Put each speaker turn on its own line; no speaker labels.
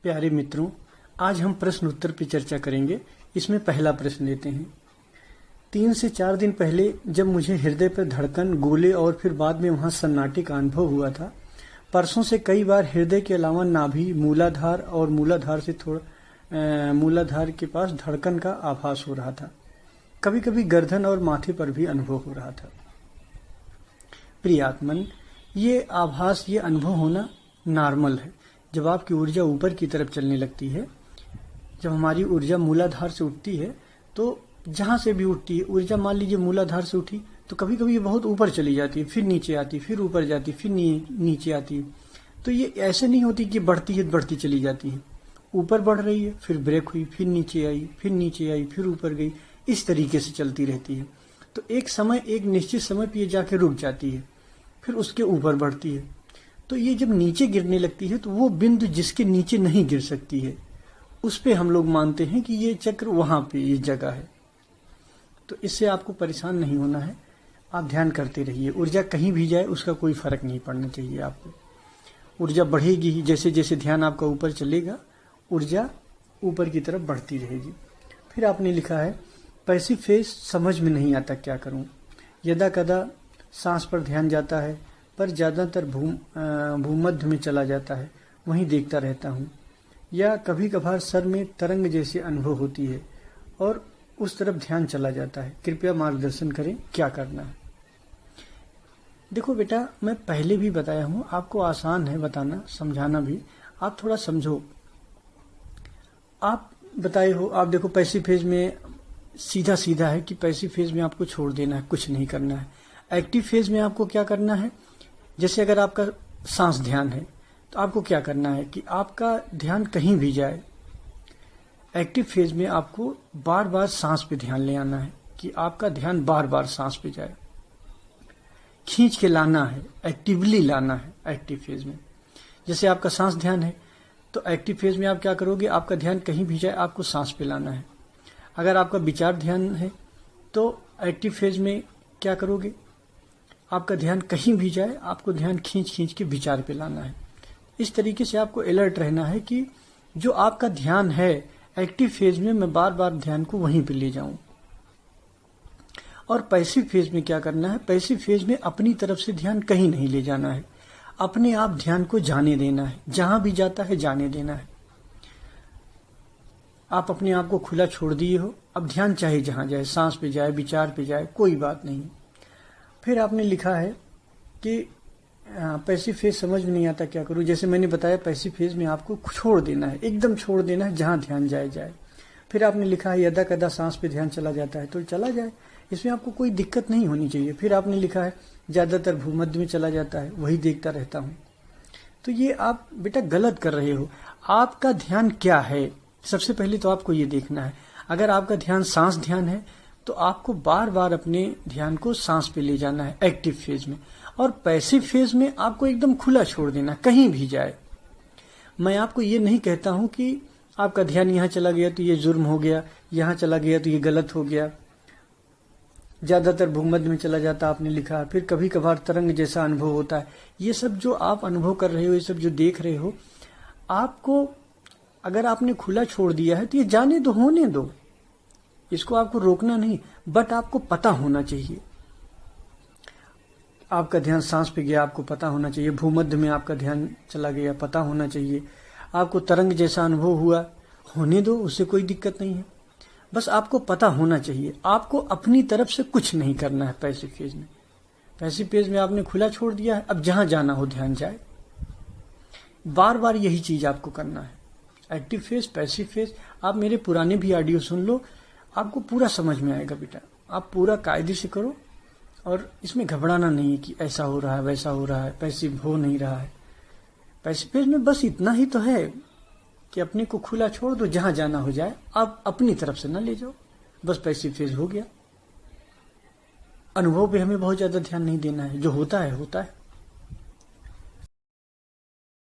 प्यारे मित्रों, आज हम प्रश्न उत्तर पर चर्चा करेंगे। इसमें पहला प्रश्न लेते हैं। 3 से 4 दिन पहले जब मुझे हृदय पर धड़कन, गोले और फिर बाद में वहां सन्नाटे का अनुभव हुआ था। परसों से कई बार हृदय के अलावा नाभि, मूलाधार और मूलाधार से थोड़ा मूलाधार के पास धड़कन का आभास हो रहा था। कभी कभी गर्दन और माथे पर भी अनुभव हो रहा था। प्रियात्मन, ये आभास, ये अनुभव होना नॉर्मल है। जब आपकी ऊर्जा ऊपर की तरफ चलने लगती है, जब हमारी ऊर्जा मूलाधार से उठती है, तो जहां से भी उठती है ऊर्जा, मान लीजिए मूलाधार से उठी तो कभी कभी ये बहुत ऊपर चली जाती है, फिर नीचे आती, फिर ऊपर जाती, फिर नीचे आती है। तो ये ऐसे नहीं होती कि बढ़ती है बढ़ती चली जाती है। ऊपर बढ़ रही है, फिर ब्रेक हुई, फिर नीचे आई, फिर नीचे आई, फिर ऊपर गई, इस तरीके से चलती रहती है। तो एक निश्चित समय पर ये जाके रुक जाती है, फिर उसके ऊपर बढ़ती है। तो ये जब नीचे गिरने लगती है तो वो बिंदु जिसके नीचे नहीं गिर सकती है, उस पे हम लोग मानते हैं कि ये चक्र वहां पे ये जगह है। तो इससे आपको परेशान नहीं होना है, आप ध्यान करते रहिए। ऊर्जा कहीं भी जाए उसका कोई फर्क नहीं पड़ना चाहिए आपको। ऊर्जा बढ़ेगी ही, जैसे जैसे ध्यान आपका ऊपर चलेगा ऊर्जा ऊपर की तरफ बढ़ती रहेगी। फिर आपने लिखा है, पैसिव फेज समझ में नहीं आता, क्या करूं। यदा कदा सांस पर ध्यान जाता है, पर ज्यादातर भूमध्य में चला जाता है, वहीं देखता रहता हूं। या कभी कभार सर में तरंग जैसे अनुभव होती है और उस तरफ ध्यान चला जाता है। कृपया मार्गदर्शन करें, क्या करना है। देखो बेटा, मैं पहले भी बताया हूं, आपको आसान है बताना, समझाना भी। आप थोड़ा समझो। आप बताए हो, आप देखो पैसिव फेज में सीधा सीधा है कि पैसिव फेज में आपको छोड़ देना है, कुछ नहीं करना है। एक्टिव फेज में आपको क्या करना है, जैसे अगर आपका सांस ध्यान है तो आपको क्या करना है कि आपका ध्यान कहीं भी जाए। एक्टिव फेज में आपको बार बार सांस पे ध्यान ले आना है, कि आपका ध्यान बार बार सांस पे जाए, खींच के लाना है, एक्टिवली लाना है एक्टिव फेज में। जैसे आपका सांस ध्यान है तो एक्टिव फेज में आप क्या करोगे, आपका ध्यान कहीं भी जाए आपको सांस पे लाना है। अगर आपका विचार ध्यान है तो एक्टिव फेज में क्या करोगे, आपका ध्यान कहीं भी जाए आपको ध्यान खींच खींच के विचार पे लाना है। इस तरीके से आपको अलर्ट रहना है कि जो आपका ध्यान है एक्टिव फेज में, मैं बार बार ध्यान को वहीं पे ले जाऊं। और पैसिव फेज में क्या करना है, पैसिव फेज में अपनी तरफ से ध्यान कहीं नहीं ले जाना है, अपने आप ध्यान को जाने देना है, जहां भी जाता है जाने देना है। आप अपने आप को खुला छोड़ दिए हो, अब ध्यान चाहे जहां जाए, सांस पे जाए, विचार पे जाए, कोई बात नहीं। फिर आपने लिखा है कि पैसिव फेज समझ में नहीं आता, क्या करूं। जैसे मैंने बताया, पैसिव फेज में आपको छोड़ देना है, एकदम छोड़ देना है, जहां ध्यान जाए। फिर आपने लिखा है, यदा कदा सांस पे ध्यान चला जाता है तो चला जाए, इसमें आपको कोई दिक्कत नहीं होनी चाहिए। फिर आपने लिखा है, ज्यादातर भूमध्य में चला जाता है, वही देखता रहता हूं। तो ये आप बेटा गलत कर रहे हो। आपका ध्यान क्या है, सबसे पहले तो आपको ये देखना है। अगर आपका ध्यान सांस ध्यान है तो आपको बार बार अपने ध्यान को सांस पे ले जाना है एक्टिव फेज में। और पैसिव फेज में आपको एकदम खुला छोड़ देना, कहीं भी जाए। मैं आपको ये नहीं कहता हूं कि आपका ध्यान यहां चला गया तो ये जुर्म हो गया, यहां चला गया तो ये गलत हो गया। ज्यादातर भूमध्य में चला जाता आपने लिखा, फिर कभी कभार तरंग जैसा अनुभव होता है। ये सब जो आप अनुभव कर रहे हो, ये सब जो देख रहे हो, आपको अगर आपने खुला छोड़ दिया है तो ये जाने दो, होने दो, इसको आपको रोकना नहीं। बट आपको पता होना चाहिए, आपका ध्यान सांस पे गया, आपको पता होना चाहिए। भूमध्य में आपका ध्यान चला गया, पता होना चाहिए। आपको तरंग जैसा अनुभव हुआ, होने दो, उससे कोई दिक्कत नहीं है। बस आपको पता होना चाहिए। आपको अपनी तरफ से कुछ नहीं करना है पैसिव फेज में। पैसिव फेज में आपने खुला छोड़ दिया है, अब जहां जाना हो ध्यान जाए। बार बार यही चीज आपको करना है। एक्टिव फेज, पैसिव फेज, आप मेरे पुराने भी ऑडियो सुन लो, आपको पूरा समझ में आएगा बेटा। आप पूरा कायदे से करो और इसमें घबराना नहीं है कि ऐसा हो रहा है, वैसा हो रहा है, पैसिव हो नहीं रहा है। पैसिव फेज में बस इतना ही तो है कि अपने को खुला छोड़ दो, जहां जाना हो जाए, आप अपनी तरफ से ना ले जाओ, बस पैसिव फेज हो गया। अनुभव पे हमें बहुत ज्यादा ध्यान नहीं देना है, जो होता है होता है।